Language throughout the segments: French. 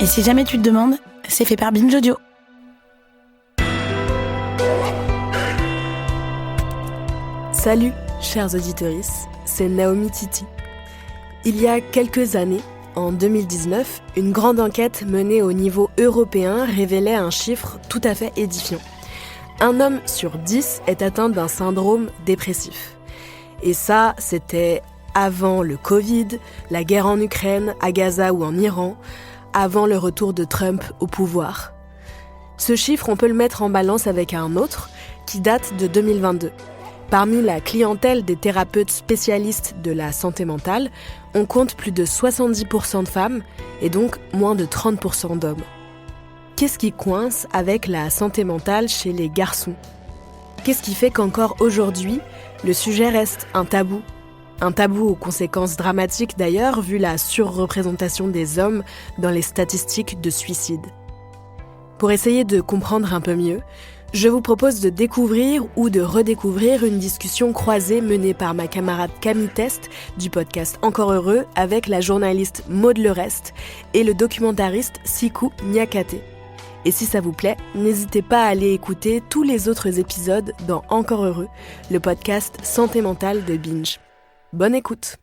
Et si jamais tu te demandes, c'est fait par Binge Audio. Salut, chers auditeurs, c'est Naomi Titi. Il y a quelques années, en 2019, une grande enquête menée au niveau européen révélait un chiffre tout à fait édifiant. Un homme sur 10 est atteint d'un syndrome dépressif. Et ça, c'était avant le Covid, la guerre en Ukraine, à Gaza ou en Iran, avant le retour de Trump au pouvoir. Ce chiffre, on peut le mettre en balance avec un autre qui date de 2022. Parmi la clientèle des thérapeutes spécialistes de la santé mentale, on compte plus de 70% de femmes et donc moins de 30% d'hommes. Qu'est-ce qui coince avec la santé mentale chez les garçons ? Qu'est-ce qui fait qu'encore aujourd'hui, le sujet reste un tabou ? Un tabou aux conséquences dramatiques d'ailleurs, vu la surreprésentation des hommes dans les statistiques de suicide. Pour essayer de comprendre un peu mieux, je vous propose de découvrir ou de redécouvrir une discussion croisée menée par ma camarade Camille Test du podcast Encore Heureux avec la journaliste Maud Lerest et le documentariste Sikou Niakate. Et si ça vous plaît, n'hésitez pas à aller écouter tous les autres épisodes dans Encore Heureux, le podcast santé mentale de Binge. Bonne écoute.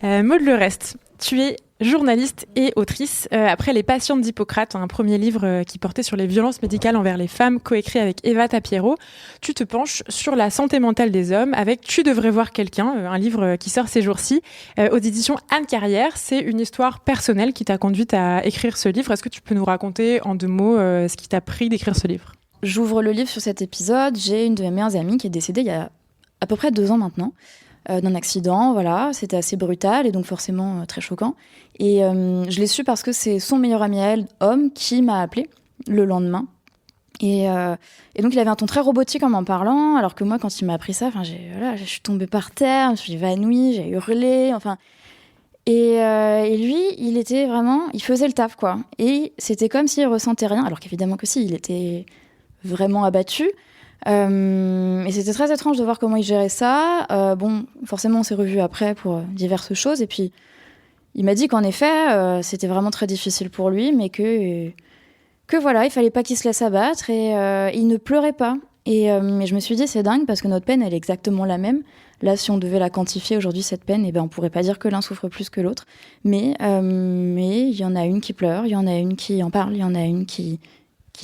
Maud Lerest, tu es journaliste et autrice. Après Les Patientes d'Hippocrate, un premier livre qui portait sur les violences médicales envers les femmes, coécrit avec Eva Tapiero, tu te penches sur la santé mentale des hommes avec Tu devrais voir quelqu'un, un livre qui sort ces jours-ci, aux éditions Anne Carrière. C'est une histoire personnelle qui t'a conduite à écrire ce livre. Est-ce que tu peux nous raconter en 2 mots ce qui t'a pris d'écrire ce livre ? J'ouvre le livre sur cet épisode. J'ai une de mes meilleures amies qui est décédée il y a à peu près 2 ans maintenant. D'un accident, voilà, c'était assez brutal et donc forcément très choquant. Et je l'ai su parce que c'est son meilleur ami à elle, homme, qui m'a appelée le lendemain. Et donc il avait un ton très robotique en m'en parlant, alors que moi, quand il m'a appris ça, je suis tombée par terre, je me suis évanouie, j'ai hurlé, enfin... Et lui, il faisait le taf, quoi. Et c'était comme s'il ressentait rien, alors qu'évidemment que si, il était vraiment abattu. Et c'était très étrange de voir comment il gérait ça. Forcément, on s'est revus après pour diverses choses. Et puis, il m'a dit qu'en effet, c'était vraiment très difficile pour lui, mais que voilà, il fallait pas qu'il se laisse abattre. Et il ne pleurait pas. Mais je me suis dit, c'est dingue, parce que notre peine, elle est exactement la même. Là, si on devait la quantifier aujourd'hui, cette peine, on pourrait pas dire que l'un souffre plus que l'autre. Mais il y en a une qui pleure, il y en a une qui en parle, il y en a une qui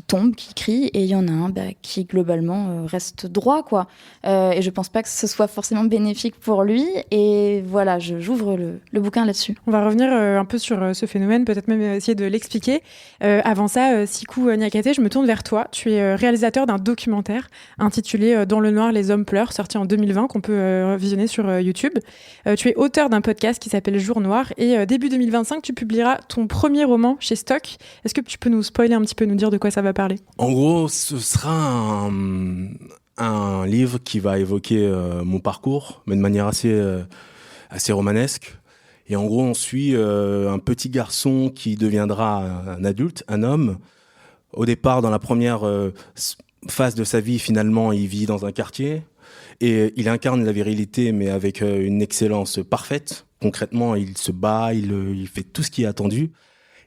tombe, qui crie, et il y en a un qui globalement reste droit, quoi. Et je pense pas que ce soit forcément bénéfique pour lui, et voilà, j'ouvre le bouquin là-dessus. On va revenir un peu sur ce phénomène, peut-être même essayer de l'expliquer. Avant ça, Sikou Niakate, je me tourne vers toi. Tu es réalisateur d'un documentaire intitulé Dans le noir, les hommes pleurent, sorti en 2020, qu'on peut visionner sur YouTube. Tu es auteur d'un podcast qui s'appelle Jour Noir, et début 2025, tu publieras ton premier roman chez Stock. Est-ce que tu peux nous spoiler un petit peu, nous dire de quoi ça va parler ? En gros, ce sera un livre qui va évoquer mon parcours, mais de manière assez romanesque. Et en gros, on suit un petit garçon qui deviendra un adulte, un homme. Au départ, dans la première phase de sa vie, finalement, il vit dans un quartier. Et il incarne la virilité, mais avec une excellence parfaite. Concrètement, il se bat, il fait tout ce qui est attendu.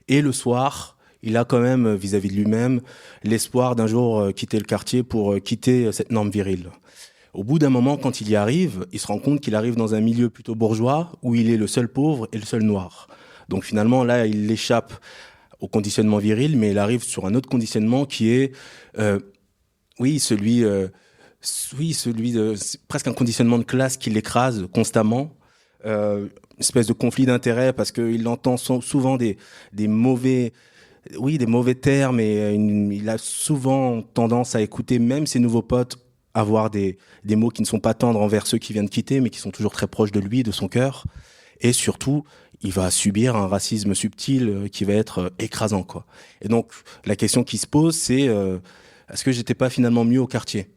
Et le soir... il a quand même, vis-à-vis de lui-même, l'espoir d'un jour quitter le quartier pour quitter cette norme virile. Au bout d'un moment, quand il y arrive, il se rend compte qu'il arrive dans un milieu plutôt bourgeois où il est le seul pauvre et le seul noir. Donc finalement, là, il échappe au conditionnement viril, mais il arrive sur un autre conditionnement qui est, celui de presque un conditionnement de classe qui l'écrase constamment. Une espèce de conflit d'intérêts parce qu'il entend souvent des mauvais termes, et il a souvent tendance à écouter même ses nouveaux potes avoir des mots qui ne sont pas tendres envers ceux qui viennent de quitter, mais qui sont toujours très proches de lui, de son cœur. Et surtout, il va subir un racisme subtil qui va être écrasant, quoi. Et donc, la question qui se pose, c'est est-ce que j'étais pas finalement mieux au quartier ?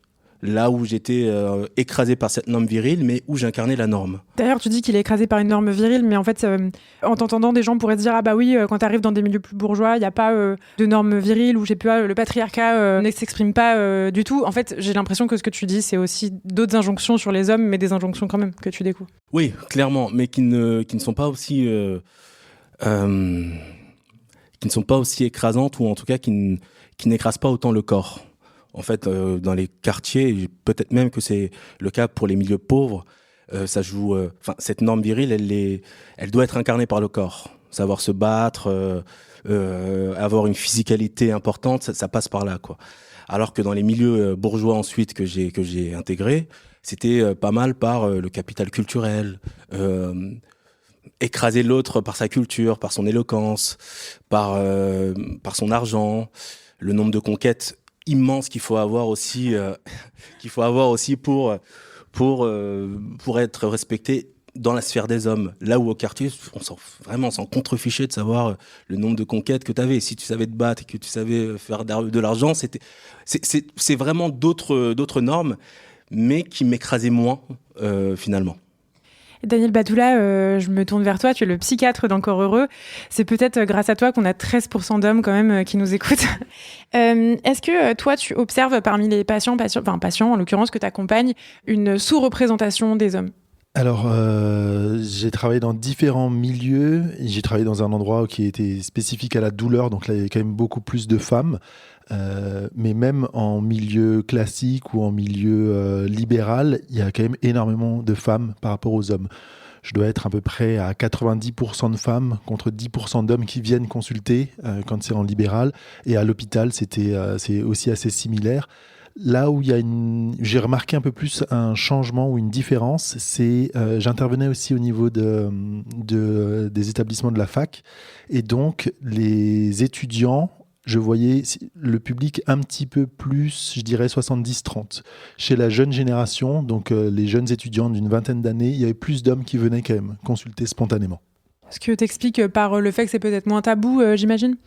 là où j'étais écrasé par cette norme virile, mais où j'incarnais la norme. D'ailleurs, tu dis qu'il est écrasé par une norme virile, mais en fait, en t'entendant, des gens pourraient se dire, ah bah oui, quand tu arrives dans des milieux plus bourgeois, il n'y a pas de norme virile, ou le patriarcat ne s'exprime pas du tout. En fait, j'ai l'impression que ce que tu dis, c'est aussi d'autres injonctions sur les hommes, mais des injonctions quand même que tu découvres. Oui, clairement, mais qui ne sont pas aussi... qui ne sont pas aussi écrasantes, ou en tout cas qui n'écrasent pas autant le corps. En fait, dans les quartiers, peut-être même que c'est le cas pour les milieux pauvres, ça joue. Cette norme virile, elle doit être incarnée par le corps. Savoir se battre, avoir une physicalité importante, ça passe par là, quoi. Alors que dans les milieux bourgeois ensuite que j'ai intégrés, c'était pas mal par le capital culturel, écraser l'autre par sa culture, par son éloquence, par son argent, le nombre de conquêtes immense qu'il faut avoir aussi pour être respecté dans la sphère des hommes. Là où au quartier, on s'en contrefichait de savoir le nombre de conquêtes que tu avais. Si tu savais te battre et que tu savais faire de l'argent, c'est vraiment d'autres normes, mais qui m'écrasaient moins finalement. Daniel Badoula, je me tourne vers toi, tu es le psychiatre d'Encore Heureux. C'est peut-être grâce à toi qu'on a 13% d'hommes quand même qui nous écoutent. Est-ce que toi, tu observes parmi les patients en l'occurrence que tu accompagnes, une sous-représentation des hommes ? Alors, j'ai travaillé dans différents milieux. J'ai travaillé dans un endroit qui était spécifique à la douleur, donc là, il y avait quand même beaucoup plus de femmes. Mais même en milieu classique ou en milieu libéral, il y a quand même énormément de femmes par rapport aux hommes. Je dois être à peu près à 90% de femmes contre 10% d'hommes qui viennent consulter quand c'est en libéral. Et à l'hôpital, c'est aussi assez similaire. Là où j'ai remarqué un peu plus un changement ou une différence, c'est j'intervenais aussi au niveau des établissements de la fac. Et donc, les étudiants, je voyais le public un petit peu plus, je dirais 70-30. Chez la jeune génération, donc les jeunes étudiants d'une vingtaine d'années, il y avait plus d'hommes qui venaient quand même consulter spontanément. Est-ce que tu expliques par le fait que c'est peut-être moins tabou, j'imagine ?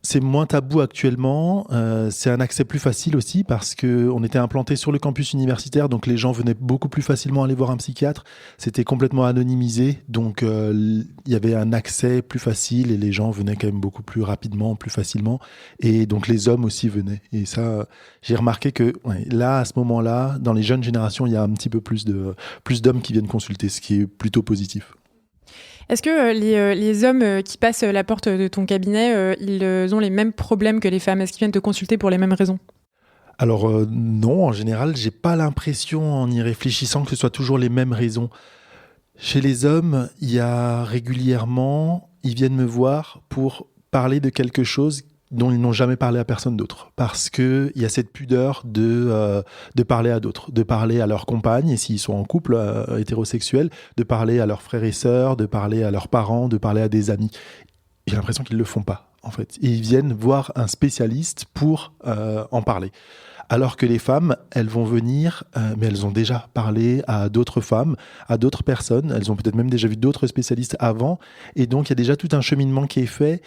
C'est moins tabou actuellement, c'est un accès plus facile aussi parce qu'on était implanté sur le campus universitaire, donc les gens venaient beaucoup plus facilement aller voir un psychiatre. C'était complètement anonymisé, donc il y avait un accès plus facile et les gens venaient quand même beaucoup plus rapidement, plus facilement. Et donc les hommes aussi venaient. Et ça, j'ai remarqué que là, à ce moment-là, dans les jeunes générations, il y a un petit peu plus d'hommes qui viennent consulter, ce qui est plutôt positif. Est-ce que les hommes qui passent la porte de ton cabinet, ils ont les mêmes problèmes que les femmes ? Est-ce qu'ils viennent te consulter pour les mêmes raisons ? Alors non, en général, j'ai pas l'impression, en y réfléchissant, que ce soit toujours les mêmes raisons. Chez les hommes, il y a régulièrement, ils viennent me voir pour parler de quelque chose dont ils n'ont jamais parlé à personne d'autre. Parce qu'il y a cette pudeur de parler à d'autres, de parler à leurs compagnes, et s'ils sont en couple hétérosexuel, de parler à leurs frères et sœurs, de parler à leurs parents, de parler à des amis. J'ai l'impression qu'ils ne le font pas, en fait. Et ils viennent voir un spécialiste pour en parler. Alors que les femmes, elles vont venir, mais elles ont déjà parlé à d'autres femmes, à d'autres personnes. Elles ont peut-être même déjà vu d'autres spécialistes avant. Et donc, il y a déjà tout un cheminement qui est fait.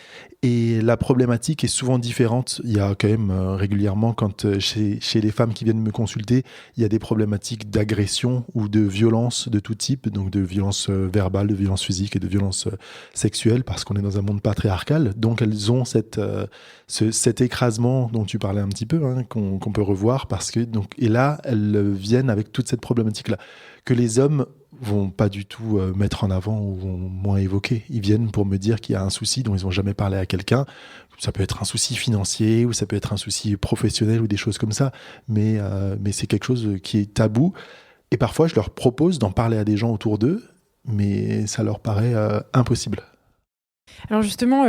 Et la problématique est souvent différente. Il y a quand même régulièrement, quand chez les femmes qui viennent me consulter, il y a des problématiques d'agression ou de violence de tout type. Donc, de violence verbale, de violence physique et de violence sexuelle, parce qu'on est dans un monde patriarcal. Donc, elles ont cet écrasement dont tu parlais un petit peu, qu'on peut revoir, parce que et là elles viennent avec toute cette problématique là que les hommes vont pas du tout mettre en avant ou vont moins évoquer. Ils viennent pour me dire qu'il y a un souci dont ils n'ont jamais parlé à quelqu'un. Ça peut être un souci financier ou ça peut être un souci professionnel ou des choses comme ça, mais c'est quelque chose qui est tabou. Et parfois je leur propose d'en parler à des gens autour d'eux, mais ça leur paraît impossible. Alors justement,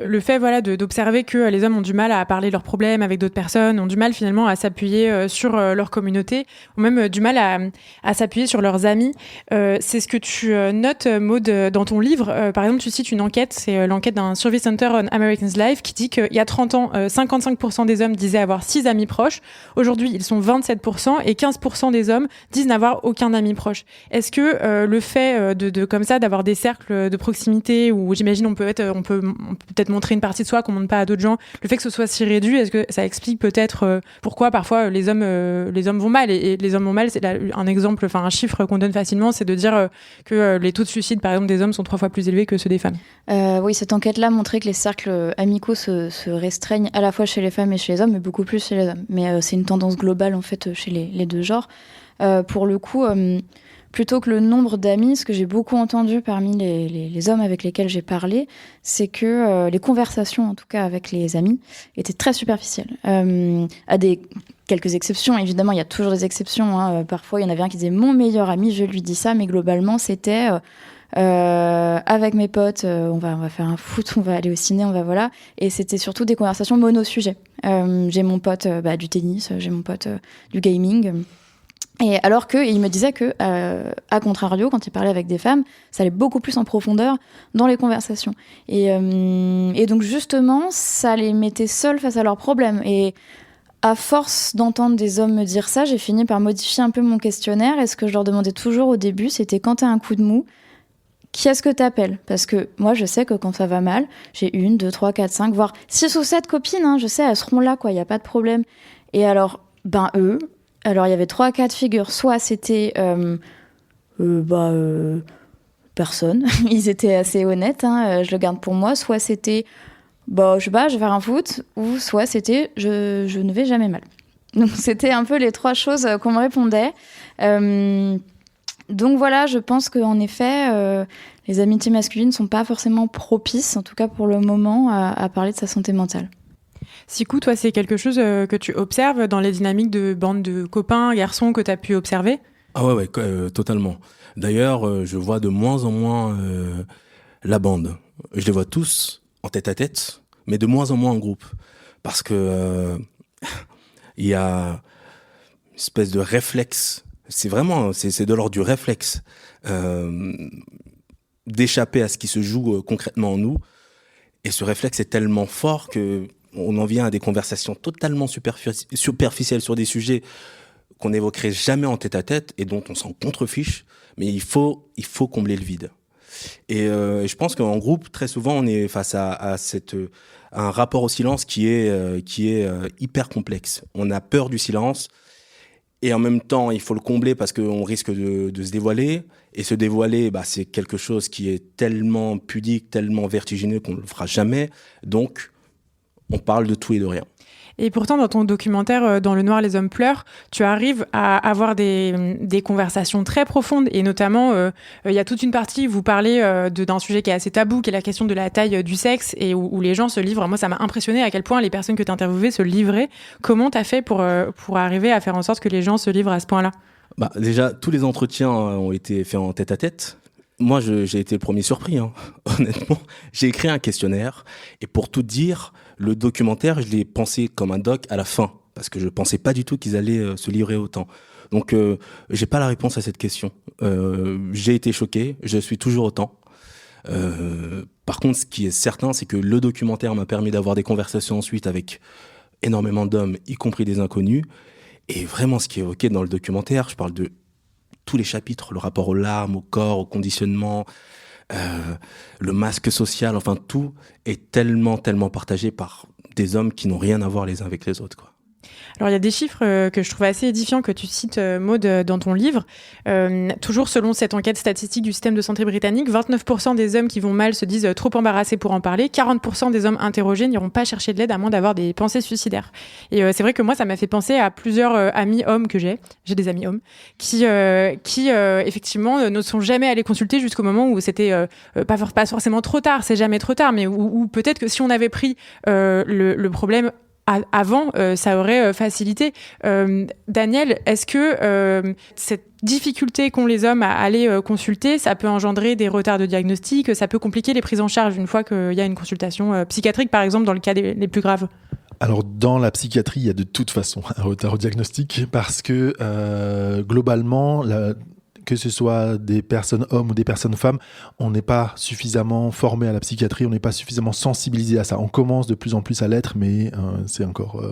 le fait d'observer que les hommes ont du mal à parler leurs problèmes avec d'autres personnes, ont du mal finalement à s'appuyer sur leur communauté, ou même du mal à s'appuyer sur leurs amis. C'est ce que tu notes, Maud, dans ton livre. Par exemple, tu cites une enquête, c'est l'enquête d'un Survey Center on Americans Life qui dit qu'il y a 30 ans, 55% des hommes disaient avoir 6 amis proches. Aujourd'hui, ils sont 27% et 15% des hommes disent n'avoir aucun ami proche. Est-ce que le fait de comme ça, d'avoir des cercles de proximité où j'imagine on peut peut-être peut-être montrer une partie de soi qu'on montre pas à d'autres gens. Le fait que ce soit si réduit, est-ce que ça explique peut-être pourquoi parfois les hommes vont mal et les hommes vont mal, c'est un exemple, un chiffre qu'on donne facilement, c'est de dire que les taux de suicide par exemple des hommes sont 3 fois plus élevés que ceux des femmes. Oui, cette enquête-là montrait que les cercles amicaux se restreignent à la fois chez les femmes et chez les hommes, mais beaucoup plus chez les hommes. Mais c'est une tendance globale en fait chez les deux genres. Pour le coup, plutôt que le nombre d'amis, ce que j'ai beaucoup entendu parmi les hommes avec lesquels j'ai parlé, c'est que les conversations, en tout cas avec les amis, étaient très superficielles. À quelques exceptions, évidemment, il y a toujours des exceptions. Hein. Parfois, il y en avait un qui disait « mon meilleur ami, je lui dis ça », mais globalement, c'était avec mes potes, on va faire un foot, on va aller au ciné, voilà. Et c'était surtout des conversations mono-sujets. J'ai mon pote du tennis, j'ai mon pote du gaming. Et alors qu'il me disait que, à contrario, quand il parlait avec des femmes, ça allait beaucoup plus en profondeur dans les conversations. Et donc justement, ça les mettait seuls face à leurs problèmes. Et à force d'entendre des hommes me dire ça, j'ai fini par modifier un peu mon questionnaire. Et ce que je leur demandais toujours au début, c'était quand t'as un coup de mou, qui est-ce que t'appelles ? Parce que moi, je sais que quand ça va mal, j'ai 1, 2, 3, 4, 5, voire 6 ou 7 copines. Hein, je sais, elles seront là, quoi. Il n'y a pas de problème. Et alors, eux... Alors, il y avait 3 cas de figure. Soit c'était personne. Ils étaient assez honnêtes, hein, je le garde pour moi. Soit c'était, je sais pas, je vais faire un foot. Ou soit c'était, je ne vais jamais mal. Donc, c'était un peu les 3 choses qu'on me répondait. Donc voilà, je pense qu'en effet, les amitiés masculines ne sont pas forcément propices, en tout cas pour le moment, à parler de sa santé mentale. Sikou, toi, c'est quelque chose que tu observes dans les dynamiques de bande de copains, garçons que tu as pu observer ? Ah ouais, totalement. D'ailleurs, je vois de moins en moins la bande. Je les vois tous en tête-à-tête, mais de moins en moins en groupe. Parce que il y a une espèce de réflexe. C'est de l'ordre du réflexe d'échapper à ce qui se joue concrètement en nous. Et ce réflexe est tellement fort que on en vient à des conversations totalement superficielles sur des sujets qu'on n'évoquerait jamais en tête-à-tête et dont on s'en contrefiche, mais il faut combler le vide. Et je pense qu'en groupe, très souvent, on est face à un rapport au silence qui est hyper complexe. On a peur du silence et en même temps, il faut le combler parce qu'on risque de se dévoiler. Et se dévoiler, c'est quelque chose qui est tellement pudique, tellement vertigineux qu'on ne le fera jamais. Donc, on parle de tout et de rien. Et pourtant, dans ton documentaire « Dans le noir, les hommes pleurent », tu arrives à avoir des conversations très profondes. Et notamment, il y a toute une partie où vous parlez d'un sujet qui est assez tabou, qui est la question de la taille du sexe, et où les gens se livrent. Moi, ça m'a impressionné à quel point les personnes que tu as interviewées se livraient. Comment tu as fait pour arriver à faire en sorte que les gens se livrent à ce point-là ? Déjà, tous les entretiens ont été faits en tête-à-tête. Moi, j'ai été le premier surpris, hein. Honnêtement. J'ai écrit un questionnaire et pour tout dire, le documentaire, je l'ai pensé comme un doc à la fin parce que je pensais pas du tout qu'ils allaient se livrer autant. Donc, j'ai pas la réponse à cette question. J'ai été choqué, je suis toujours autant. Par contre, ce qui est certain, c'est que le documentaire m'a permis d'avoir des conversations ensuite avec énormément d'hommes, y compris des inconnus. Et vraiment, ce qui est évoqué dans le documentaire, je parle de tous les chapitres, le rapport aux larmes, au corps, au conditionnement, le masque social, enfin tout est tellement partagé par des hommes qui n'ont rien à voir les uns avec les autres, quoi. Alors, il y a des chiffres que je trouve assez édifiants que tu cites, Maud, dans ton livre. Toujours selon cette enquête statistique du système de santé britannique, 29% des hommes qui vont mal se disent trop embarrassés pour en parler. 40% des hommes interrogés n'iront pas chercher de l'aide à moins d'avoir des pensées suicidaires. Et c'est vrai que moi, ça m'a fait penser à plusieurs amis hommes que j'ai. J'ai des amis hommes qui effectivement, ne sont jamais allés consulter jusqu'au moment où c'était pas forcément trop tard. C'est jamais trop tard, mais où peut-être que si on avait pris le problème avant, ça aurait facilité. Daniel, est-ce que cette difficulté qu'ont les hommes à aller consulter, ça peut engendrer des retards de diagnostic, ça peut compliquer les prises en charge une fois qu'il y a une consultation psychiatrique, par exemple, dans le cas les plus graves ? Alors, dans la psychiatrie, il y a de toute façon un retard au diagnostic parce que globalement, que ce soit des personnes hommes ou des personnes femmes, on n'est pas suffisamment formé à la psychiatrie, on n'est pas suffisamment sensibilisé à ça. On commence de plus en plus à l'être, mais c'est encore...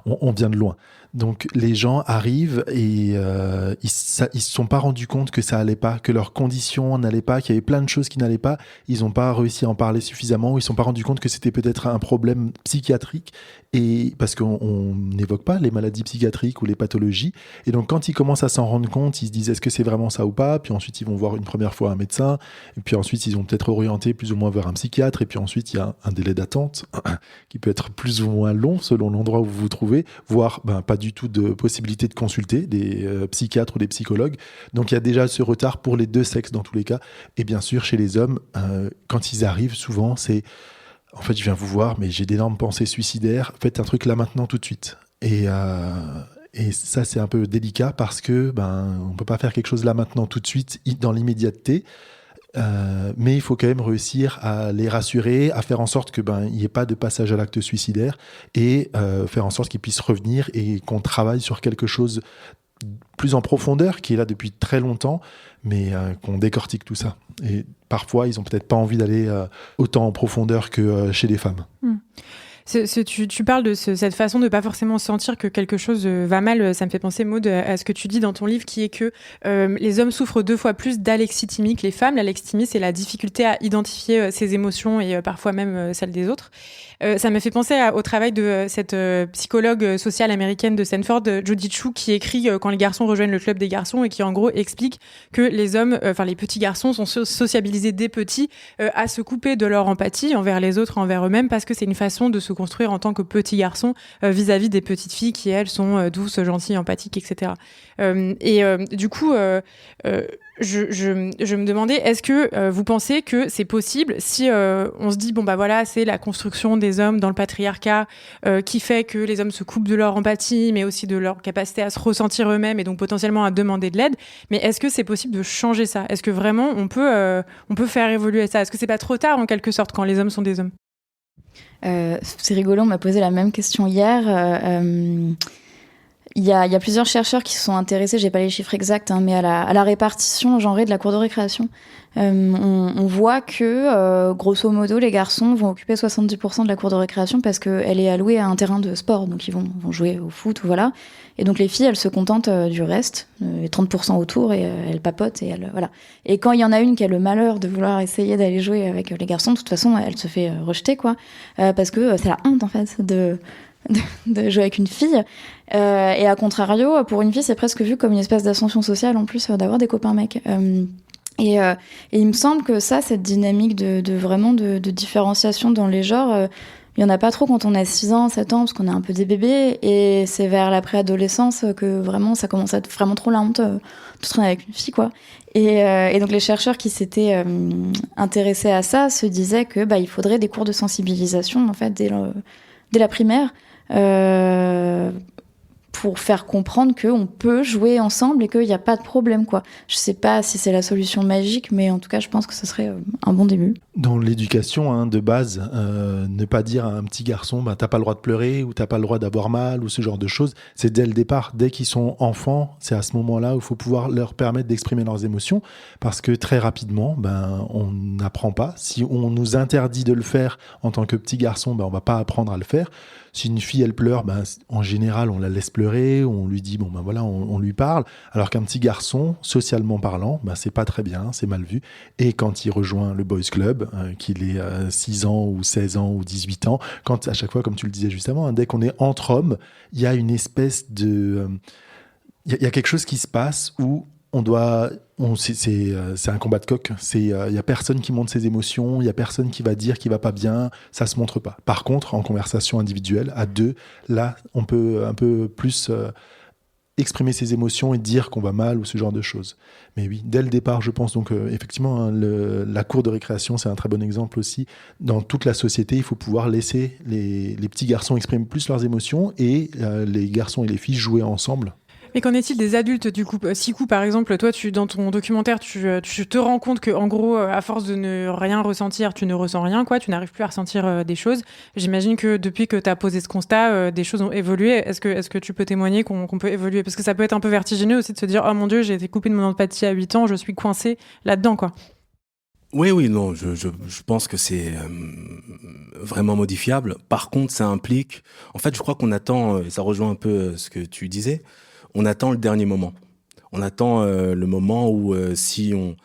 on vient de loin. Donc les gens arrivent et ils se sont pas rendus compte que ça allait pas, que leurs conditions n'allaient pas, qu'il y avait plein de choses qui n'allaient pas. Ils n'ont pas réussi à en parler suffisamment, ou ils se sont pas rendus compte que c'était peut-être un problème psychiatrique, et parce qu'on n'évoque pas les maladies psychiatriques ou les pathologies. Et donc quand ils commencent à s'en rendre compte, ils se disent est-ce que c'est vraiment ça ou pas. Puis ensuite ils vont voir une première fois un médecin, et puis ensuite ils vont peut-être orienter plus ou moins vers un psychiatre, et puis ensuite il y a un délai d'attente qui peut être plus ou moins long selon l'endroit où vous vous trouvez, voire pas du tout de possibilité de consulter des psychiatres ou des psychologues. Donc il y a déjà ce retard pour les deux sexes dans tous les cas. Et bien sûr chez les hommes, quand ils arrivent souvent c'est en fait je viens vous voir mais j'ai d'énormes pensées suicidaires, faites un truc là maintenant tout de suite. Et ça c'est un peu délicat parce que on peut pas faire quelque chose là maintenant tout de suite dans l'immédiateté. Mais il faut quand même réussir à les rassurer, à faire en sorte que il n'y ait pas de passage à l'acte suicidaire, et faire en sorte qu'ils puissent revenir et qu'on travaille sur quelque chose plus en profondeur qui est là depuis très longtemps, mais qu'on décortique tout ça. Et parfois ils ont peut-être pas envie d'aller autant en profondeur que chez les femmes. Tu parles de cette façon de pas forcément sentir que quelque chose va mal. Ça me fait penser, Maud, à ce que tu dis dans ton livre, qui est que les hommes souffrent 2 fois plus d'alexithymie que les femmes. L'alexithymie, c'est la difficulté à identifier ses émotions et parfois même celles des autres. Ça me fait penser au travail de cette psychologue sociale américaine de Stanford, Jodie Chu, qui écrit Quand les garçons rejoignent le club des garçons, et qui en gros explique que les hommes, les petits garçons sont sociabilisés dès petits à se couper de leur empathie envers les autres, envers eux-mêmes, parce que c'est une façon de se construire en tant que petit garçon vis-à-vis des petites filles qui, elles, sont douces, gentilles, empathiques, etc. Du coup, je me demandais, est-ce que vous pensez que c'est possible si on se dit, c'est la construction des hommes dans le patriarcat qui fait que les hommes se coupent de leur empathie, mais aussi de leur capacité à se ressentir eux-mêmes et donc potentiellement à demander de l'aide. Mais est-ce que c'est possible de changer ça ? Est-ce que vraiment on peut faire évoluer ça ? Est-ce que c'est pas trop tard en quelque sorte quand les hommes sont des hommes ? C'est rigolo, on m'a posé la même question hier. Il y a plusieurs chercheurs qui se sont intéressés, j'ai pas les chiffres exacts, mais à la répartition genrée de la cour de récréation. On voit que, grosso modo, les garçons vont occuper 70% de la cour de récréation parce qu'elle est allouée à un terrain de sport, donc ils vont jouer au foot, voilà. Et donc les filles, elles se contentent du reste, 30% autour, et elles papotent, et voilà. Et quand il y en a une qui a le malheur de vouloir essayer d'aller jouer avec les garçons, de toute façon, elle se fait rejeter, quoi, parce que c'est la honte, en fait, de jouer avec une fille. Et à contrario, pour une fille, c'est presque vu comme une espèce d'ascension sociale, en plus, d'avoir des copains mecs. Et il me semble que cette dynamique de différenciation dans les genres, il y en a pas trop quand on a 6 ans, 7 ans, parce qu'on est un peu des bébés, et c'est vers la préadolescence que vraiment ça commence à être vraiment trop la honte de traîner avec une fille, quoi. Et donc les chercheurs qui s'étaient intéressés à ça se disaient que il faudrait des cours de sensibilisation, en fait, dès la primaire, pour faire comprendre qu'on peut jouer ensemble et qu'il n'y a pas de problème, quoi. Je sais pas si c'est la solution magique, mais en tout cas, je pense que ce serait un bon début. Dans l'éducation, de base, ne pas dire à un petit garçon t'as pas le droit de pleurer, ou t'as pas le droit d'avoir mal, ou ce genre de choses, c'est dès le départ. Dès qu'ils sont enfants, c'est à ce moment-là où il faut pouvoir leur permettre d'exprimer leurs émotions, parce que très rapidement, on n'apprend pas. Si on nous interdit de le faire en tant que petit garçon, on va pas apprendre à le faire. Si une fille, elle pleure, en général, on la laisse pleurer, on lui dit, on lui parle. Alors qu'un petit garçon, socialement parlant, c'est pas très bien, c'est mal vu. Et quand il rejoint le boys club, qu'il ait 6 ans ou 16 ans ou 18 ans, quand à chaque fois, comme tu le disais juste avant, dès qu'on est entre hommes, il y a une espèce de... Il y a quelque chose qui se passe où c'est un combat de coq. Il y a personne qui montre ses émotions, il y a personne qui va dire qu'il va pas bien, ça se montre pas. Par contre, en conversation individuelle, à 2, là, on peut un peu plus exprimer ses émotions et dire qu'on va mal ou ce genre de choses. Mais oui, dès le départ, je pense donc effectivement, la cour de récréation, c'est un très bon exemple aussi. Dans toute la société, il faut pouvoir laisser les petits garçons exprimer plus leurs émotions et les garçons et les filles jouer ensemble. Mais qu'en est-il des adultes, du coup ? Sikou, par exemple, toi, dans ton documentaire, tu te rends compte que, en gros, à force de ne rien ressentir, tu ne ressens rien, quoi. Tu n'arrives plus à ressentir des choses. J'imagine que depuis que tu as posé ce constat, des choses ont évolué. Est-ce que tu peux témoigner qu'on peut évoluer ? Parce que ça peut être un peu vertigineux aussi de se dire « Oh mon Dieu, j'ai été coupée de mon empathie à 8 ans, je suis coincée là-dedans, quoi. » Oui, non, je pense que c'est vraiment modifiable. Par contre, ça implique... En fait, je crois qu'on attend, et ça rejoint un peu ce que tu disais, on attend le dernier moment. On attend le moment où si on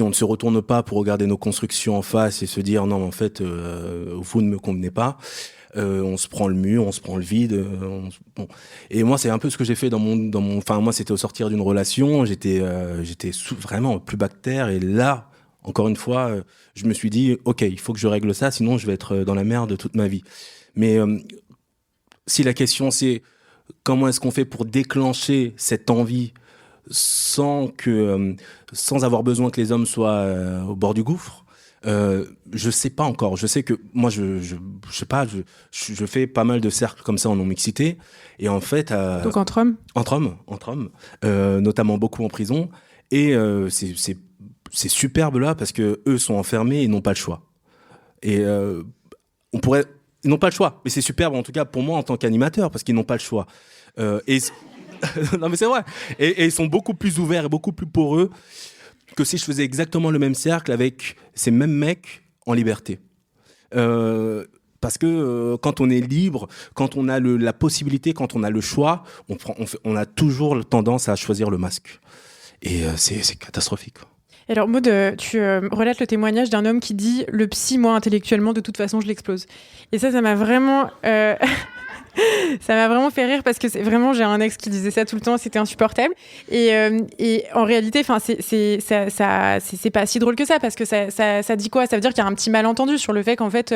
ne se retourne pas pour regarder nos constructions en face et se dire non, en fait, vous ne me convenez pas, on se prend le mur, on se prend le vide. Bon. Et moi, c'est un peu ce que j'ai fait dans mon. Enfin, moi, c'était au sortir d'une relation. J'étais vraiment plus bas que terre. Et là, encore une fois, je me suis dit, ok, il faut que je règle ça, sinon je vais être dans la merde toute ma vie. Mais si la question c'est comment est-ce qu'on fait pour déclencher cette envie sans avoir besoin que les hommes soient au bord du gouffre, je sais pas encore. Je sais que moi, je sais pas, je fais pas mal de cercles comme ça en non-mixité. Et en fait... Donc entre hommes ? Entre hommes, notamment beaucoup en prison. Et c'est superbe là parce que eux sont enfermés et n'ont pas le choix. Et on pourrait... Ils n'ont pas le choix. Mais c'est superbe en tout cas pour moi en tant qu'animateur parce qu'ils n'ont pas le choix. Non mais c'est vrai. Et ils sont beaucoup plus ouverts et beaucoup plus poreux que si je faisais exactement le même cercle avec ces mêmes mecs en liberté. Parce que quand on est libre, quand on a la possibilité, quand on a le choix, on a toujours tendance à choisir le masque. Et c'est catastrophique. Et alors Maud, tu relates le témoignage d'un homme qui dit « Le psy, moi, intellectuellement, de toute façon, je l'explose ». Et ça m'a vraiment... Ça m'a vraiment fait rire parce que j'ai un ex qui disait ça tout le temps, c'était insupportable. Et en réalité, enfin, c'est pas si drôle que ça parce que ça dit quoi ? Ça veut dire qu'il y a un petit malentendu sur le fait qu'en fait,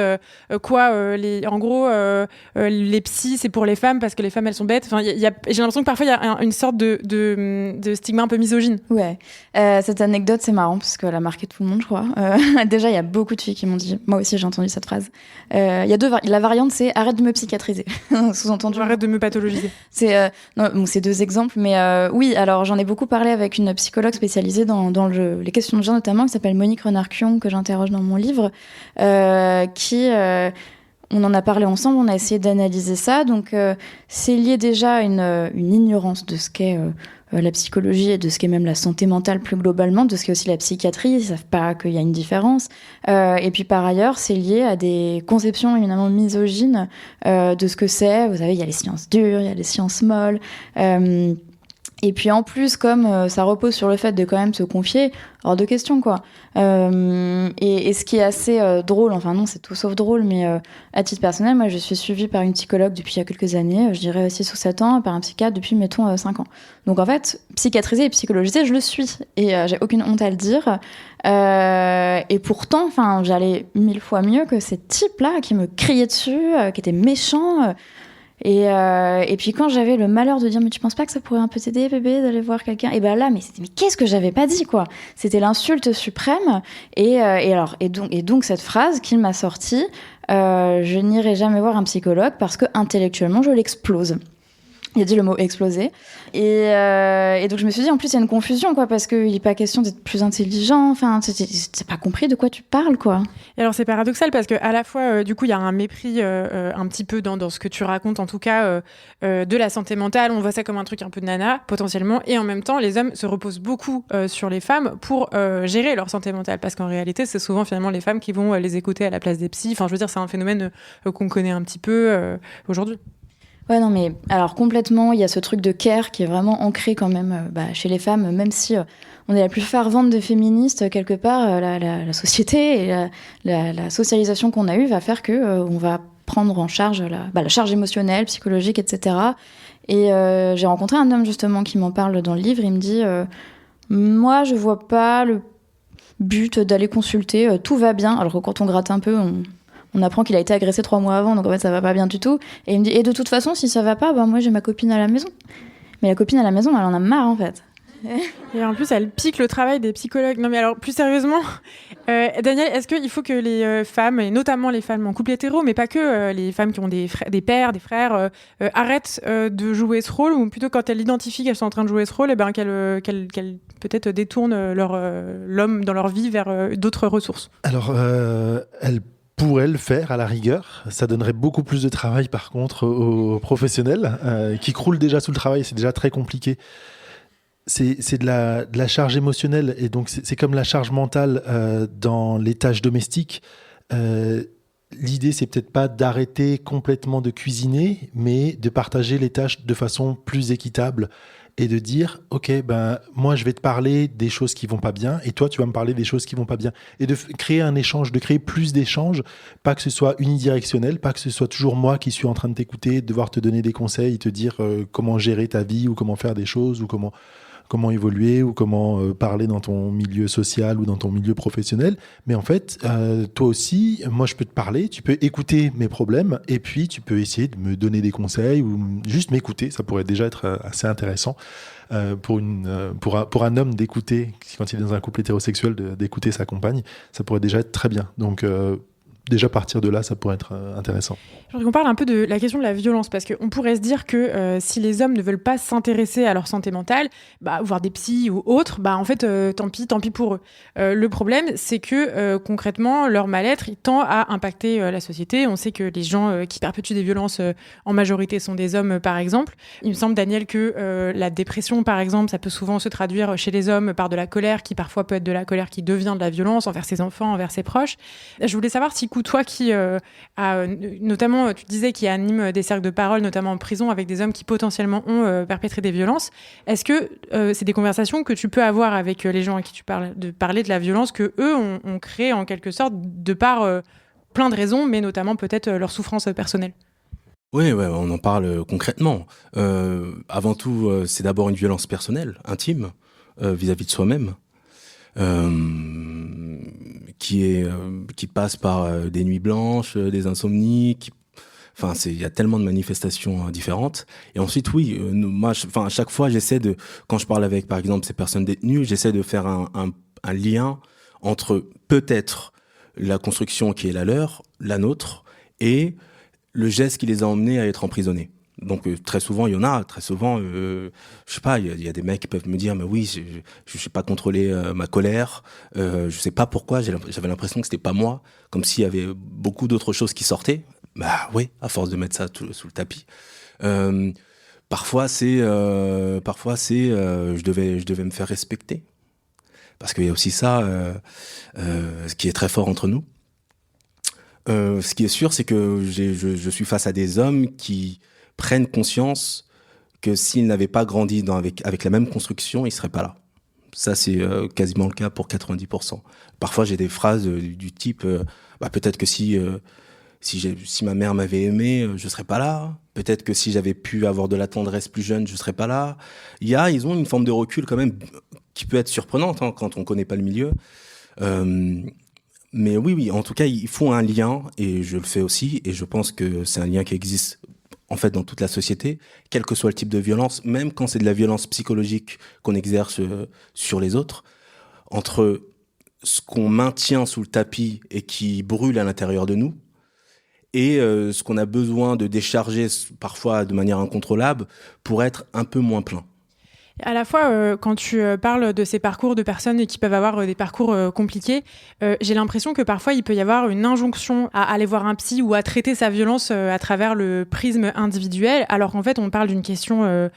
les psys c'est pour les femmes parce que les femmes elles sont bêtes. Enfin, j'ai l'impression que parfois il y a une sorte de stigma un peu misogyne. Ouais. Cette anecdote c'est marrant parce qu'elle a marqué tout le monde, je crois. Déjà, il y a beaucoup de filles qui m'ont dit, moi aussi j'ai entendu cette phrase. Il y a la variante c'est arrête de me psychiatriser. Sous-entendu. Arrête de me pathologiser. C'est deux exemples, mais oui, alors j'en ai beaucoup parlé avec une psychologue spécialisée dans les questions de genre notamment, qui s'appelle Monique Renard-Kion, que j'interroge dans mon livre, on en a parlé ensemble, on a essayé d'analyser ça, donc c'est lié déjà à une ignorance de ce qu'est la psychologie et de ce qu'est même la santé mentale plus globalement, de ce qu'est aussi la psychiatrie, ils savent pas qu'il y a une différence. Et puis par ailleurs, c'est lié à des conceptions éminemment misogynes de ce que c'est. Vous savez, il y a les sciences dures, il y a les sciences molles. Et puis en plus, comme ça repose sur le fait de quand même se confier, hors de question quoi. Et ce qui est assez drôle, enfin non, c'est tout sauf drôle, mais à titre personnel, moi je suis suivie par une psychologue depuis il y a quelques années, je dirais 6 ou 7 ans, et par un psychiatre depuis, mettons, 5 ans. Donc en fait, psychiatrisée et psychologisée, je le suis. Et j'ai aucune honte à le dire. Et pourtant, enfin, j'allais 1000 fois mieux que ces types-là qui me criaient dessus, qui étaient méchants. Et puis quand j'avais le malheur de dire mais tu penses pas que ça pourrait un peu t'aider bébé d'aller voir quelqu'un, et ben là mais qu'est-ce que j'avais pas dit quoi, c'était l'insulte suprême. Et donc cette phrase qu'il m'a sortie, je n'irai jamais voir un psychologue parce que intellectuellement je l'explose. Il a dit le mot exploser. Et donc je me suis dit, en plus il y a une confusion quoi, parce qu'il n'est pas question d'être plus intelligent, enfin t'as pas compris de quoi tu parles quoi. Et alors c'est paradoxal parce qu'à la fois du coup il y a un mépris un petit peu dans ce que tu racontes en tout cas de la santé mentale, on voit ça comme un truc un peu de nana potentiellement, et en même temps les hommes se reposent beaucoup sur les femmes pour gérer leur santé mentale, parce qu'en réalité c'est souvent finalement les femmes qui vont les écouter à la place des psys. Enfin je veux dire c'est un phénomène qu'on connaît un petit peu aujourd'hui. Ouais, non, mais alors complètement, il y a ce truc de care qui est vraiment ancré quand même chez les femmes, même si on est la plus fervente des féministes, quelque part, la société et la socialisation qu'on a eue va faire que on va prendre en charge la charge émotionnelle, psychologique, etc. Et j'ai rencontré un homme justement qui m'en parle dans le livre, il me dit moi, je vois pas le but d'aller consulter, tout va bien. Alors que quand on gratte un peu, on apprend qu'il a été agressé 3 mois avant, donc en fait ça va pas bien du tout. Et il me dit, et de toute façon, si ça va pas, moi j'ai ma copine à la maison. Mais la copine à la maison, elle en a marre en fait. Et en plus, elle pique le travail des psychologues. Non mais alors, plus sérieusement, Daniel, est-ce qu'il faut que les femmes, et notamment les femmes en couple hétéro, mais pas que, les femmes qui ont des pères, des frères, arrêtent de jouer ce rôle, ou plutôt quand elles identifient qu'elles sont en train de jouer ce rôle, qu'elles peut-être détournent l'homme dans leur vie vers d'autres ressources? Alors, elles pourrait le faire à la rigueur. Ça donnerait beaucoup plus de travail par contre aux professionnels qui croulent déjà sous le travail, c'est déjà très compliqué. c'est de la charge émotionnelle, et donc c'est comme la charge mentale dans les tâches domestiques. L'idée, c'est peut-être pas d'arrêter complètement de cuisiner, mais de partager les tâches de façon plus équitable et de dire, OK, ben, moi, je vais te parler des choses qui vont pas bien et toi, tu vas me parler des choses qui vont pas bien. Et de créer un échange, de créer plus d'échanges, pas que ce soit unidirectionnel, pas que ce soit toujours moi qui suis en train de t'écouter, de devoir te donner des conseils, te dire comment gérer ta vie ou comment faire des choses ou comment évoluer ou comment parler dans ton milieu social ou dans ton milieu professionnel. Mais en fait, toi aussi, moi, je peux te parler, tu peux écouter mes problèmes et puis tu peux essayer de me donner des conseils ou juste m'écouter. Ça pourrait déjà être assez intéressant pour un homme d'écouter, quand il est dans un couple hétérosexuel, d'écouter sa compagne. Ça pourrait déjà être très bien. Donc, déjà partir de là, ça pourrait être intéressant. Je voudrais qu'on parle un peu de la question de la violence, parce qu'on pourrait se dire que si les hommes ne veulent pas s'intéresser à leur santé mentale, voir des psys ou autres, en fait, tant pis pour eux. Le problème, c'est que concrètement, leur mal-être, il tend à impacter la société. On sait que les gens qui perpétuent des violences en majorité sont des hommes, par exemple. Il me semble, Daniel, que la dépression, par exemple, ça peut souvent se traduire chez les hommes par de la colère, qui parfois peut être de la colère qui devient de la violence envers ses enfants, envers ses proches. Je voulais savoir si, toi qui notamment, tu disais qu'il anime des cercles de parole, notamment en prison, avec des hommes qui potentiellement ont perpétré des violences. Est-ce que c'est des conversations que tu peux avoir avec les gens à qui tu parles, de parler de la violence que eux ont créée en quelque sorte de par plein de raisons, mais notamment peut-être leur souffrance personnelle? Oui, ouais, on en parle concrètement. Avant tout, c'est d'abord une violence personnelle, intime, vis-à-vis de soi-même. Qui passe par des nuits blanches, des insomnies, il y a tellement de manifestations différentes. Et ensuite, oui, moi, à chaque fois, quand je parle avec, par exemple, ces personnes détenues, j'essaie de faire un lien entre peut-être la construction qui est la leur, la nôtre, et le geste qui les a emmenés à être emprisonnés. Donc très souvent, je sais pas, il y a des mecs qui peuvent me dire, mais oui, je sais pas contrôler ma colère, je sais pas pourquoi, j'avais l'impression que c'était pas moi, comme s'il y avait beaucoup d'autres choses qui sortaient. Bah oui, à force de mettre ça sous le tapis. Parfois c'est, je devais me faire respecter, parce qu'il y a aussi ça, ce qui est très fort entre nous. Ce qui est sûr, c'est que je suis face à des hommes qui prennent conscience que s'ils n'avaient pas grandi avec la même construction, ils seraient pas là. Ça, c'est quasiment le cas pour 90%. Parfois, j'ai des phrases du type peut-être que si ma mère m'avait aimé, je serais pas là. Peut-être que si j'avais pu avoir de la tendresse plus jeune, je serais pas là. Ils ont une forme de recul quand même qui peut être surprenante quand on connaît pas le milieu. Mais oui, en tout cas, ils font un lien, et je le fais aussi, et je pense que c'est un lien qui existe en fait dans toute la société, quel que soit le type de violence, même quand c'est de la violence psychologique qu'on exerce sur les autres, entre ce qu'on maintient sous le tapis et qui brûle à l'intérieur de nous, et ce qu'on a besoin de décharger parfois de manière incontrôlable pour être un peu moins plein. À la fois, quand tu parles de ces parcours de personnes qui peuvent avoir des parcours compliqués, j'ai l'impression que parfois il peut y avoir une injonction à aller voir un psy ou à traiter sa violence à travers le prisme individuel, alors qu'en fait on parle d'une question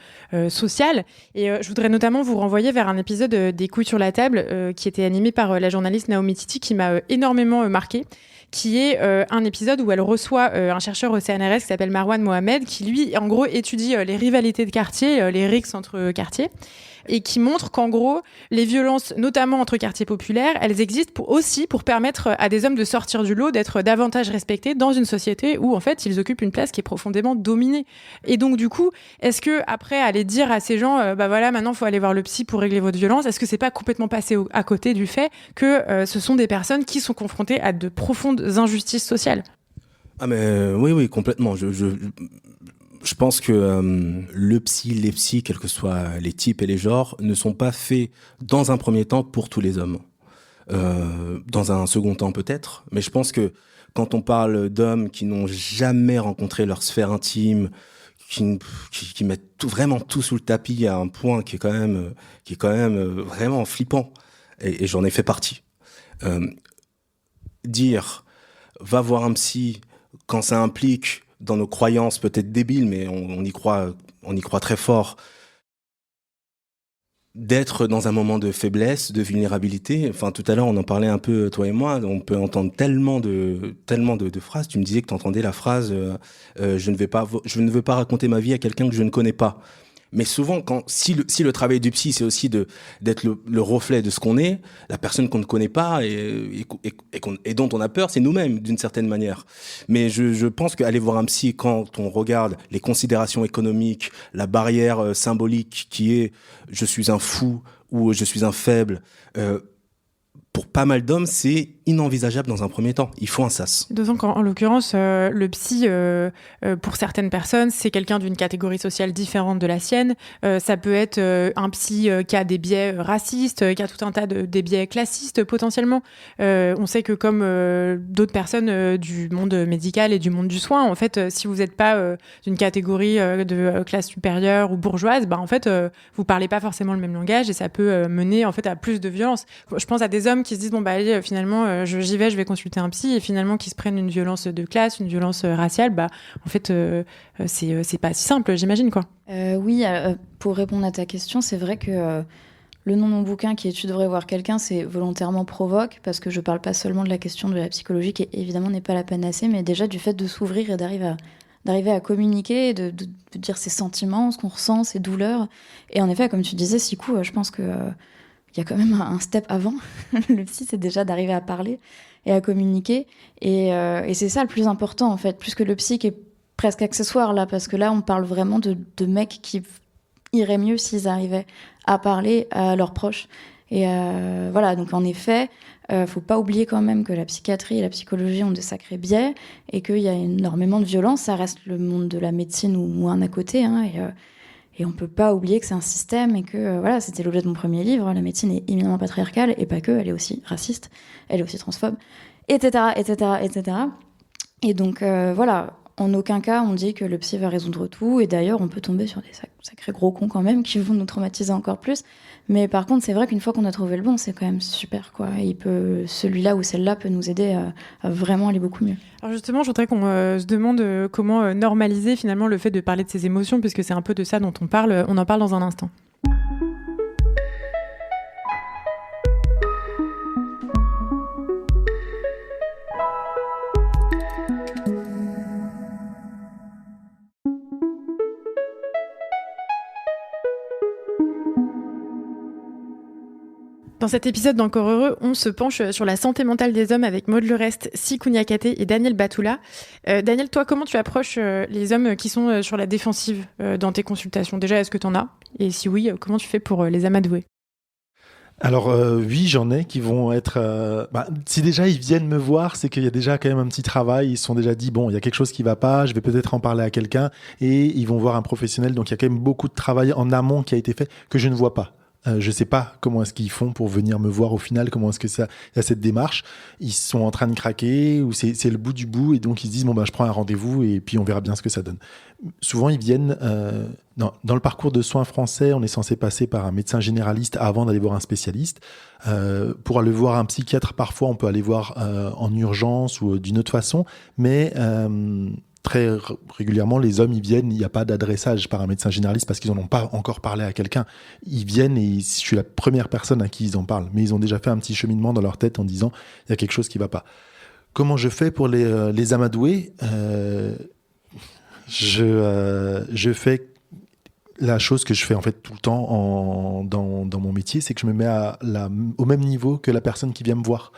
sociale. Et je voudrais notamment vous renvoyer vers un épisode des Couilles sur la table qui était animé par la journaliste Naomi Titi, qui m'a énormément marquée, qui est un épisode où elle reçoit un chercheur au CNRS qui s'appelle Marwan Mohamed, qui lui, en gros, étudie les rivalités de quartier, les rixes entre quartiers, et qui montre qu'en gros, les violences, notamment entre quartiers populaires, elles existent aussi pour permettre à des hommes de sortir du lot, d'être davantage respectés dans une société où, en fait, ils occupent une place qui est profondément dominée. Et donc, du coup, est-ce que après aller dire à ces gens, maintenant, il faut aller voir le psy pour régler votre violence, est-ce que c'est pas complètement passé à côté du fait que ce sont des personnes qui sont confrontées à de profondes injustices sociales? Ah mais oui, complètement. Je pense que les psys, quels que soient les types et les genres, ne sont pas faits dans un premier temps pour tous les hommes. Dans un second temps peut-être, mais je pense que quand on parle d'hommes qui n'ont jamais rencontré leur sphère intime, qui mettent vraiment tout sous le tapis à un point qui est quand même vraiment flippant, et j'en ai fait partie. Dire va voir un psy quand ça implique, dans nos croyances peut-être débiles, mais on y croit très fort, d'être dans un moment de faiblesse, de vulnérabilité. Enfin, tout à l'heure, on en parlait un peu, toi et moi. On peut entendre tellement de phrases. Tu me disais que tu entendais la phrase je ne veux pas raconter ma vie à quelqu'un que je ne connais pas. Mais souvent, si le travail du psy, c'est aussi d'être le reflet de ce qu'on est, la personne qu'on ne connaît pas et dont on a peur, c'est nous-mêmes, d'une certaine manière. Mais je pense qu'aller voir un psy, quand on regarde les considérations économiques, la barrière symbolique qui est « je suis un fou » ou « je suis un faible », pour pas mal d'hommes, c'est inenvisageable dans un premier temps. Il faut un sas. D'autant qu'en l'occurrence, le psy, pour certaines personnes, c'est quelqu'un d'une catégorie sociale différente de la sienne. Ça peut être un psy qui a des biais racistes, qui a tout un tas des biais classistes potentiellement. On sait que comme d'autres personnes du monde médical et du monde du soin, en fait, si vous n'êtes pas d'une catégorie de classe supérieure ou bourgeoise, en fait, vous parlez pas forcément le même langage et ça peut mener en fait à plus de violence. Je pense à des hommes qui se disent allez, finalement j'y vais, je vais consulter un psy, et finalement qui se prennent une violence de classe, une violence raciale, en fait c'est pas si simple, j'imagine, quoi. Oui, pour répondre à ta question, c'est vrai que le nom de mon bouquin qui est Tu devrais voir quelqu'un, c'est volontairement provoque, parce que je parle pas seulement de la question de la psychologie qui évidemment n'est pas la panacée, mais déjà du fait de s'ouvrir et d'arriver à communiquer, de dire ses sentiments, ce qu'on ressent, ses douleurs. Et en effet, comme tu disais, Sikou, je pense que il y a quand même un step avant. Le psy, c'est déjà d'arriver à parler et à communiquer. Et c'est ça le plus important, en fait, plus que le psy qui est presque accessoire, là, parce que là, on parle vraiment de mecs qui iraient mieux s'ils arrivaient à parler à leurs proches. Et voilà, donc en effet, faut pas oublier quand même que la psychiatrie et la psychologie ont de sacrés biais et qu'il y a énormément de violence. Ça reste le monde de la médecine ou un à côté, hein, et on peut pas oublier que c'est un système et que voilà, c'était l'objet de mon premier livre. La médecine est éminemment patriarcale et pas que, elle est aussi raciste, elle est aussi transphobe, etc., etc., etc. Et donc voilà, en aucun cas on dit que le psy va résoudre tout. Et d'ailleurs, on peut tomber sur des sacrés gros cons quand même qui vont nous traumatiser encore plus. Mais par contre, c'est vrai qu'une fois qu'on a trouvé le bon, c'est quand même super, quoi. Et celui-là ou celle-là peut nous aider à vraiment aller beaucoup mieux. Alors justement, je voudrais qu'on se demande comment normaliser finalement le fait de parler de ses émotions, puisque c'est un peu de ça dont on parle. On en parle dans un instant. Dans cet épisode d'Encore Heureux, on se penche sur la santé mentale des hommes avec Maud Lerest, Sikou Niakaté et Daniel Batoula. Daniel, toi, comment tu approches les hommes qui sont sur la défensive dans tes consultations ? Déjà, est-ce que tu en as ? Et si oui, comment tu fais pour les amadouer ? Alors oui, j'en ai qui vont être... si déjà ils viennent me voir, c'est qu'il y a déjà quand même un petit travail. Ils se sont déjà dit, bon, il y a quelque chose qui va pas, je vais peut-être en parler à quelqu'un. Et ils vont voir un professionnel. Donc il y a quand même beaucoup de travail en amont qui a été fait que je ne vois pas. Je sais pas comment est-ce qu'ils font pour venir me voir au final, comment est-ce que ça, il y a cette démarche. Ils sont en train de craquer ou c'est le bout du bout et donc ils se disent je prends un rendez-vous et puis on verra bien ce que ça donne. Souvent ils viennent dans le parcours de soins français, on est censé passer par un médecin généraliste avant d'aller voir un spécialiste. Pour aller voir un psychiatre, parfois on peut aller voir en urgence ou d'une autre façon, mais très régulièrement, les hommes, ils viennent, il n'y a pas d'adressage par un médecin généraliste parce qu'ils n'en ont pas encore parlé à quelqu'un. Ils viennent et je suis la première personne à qui ils en parlent. Mais ils ont déjà fait un petit cheminement dans leur tête en disant il y a quelque chose qui ne va pas. Comment je fais pour les amadouer ? Je fais la chose que je fais en fait tout le temps dans mon métier, c'est que je me mets au même niveau que la personne qui vient me voir.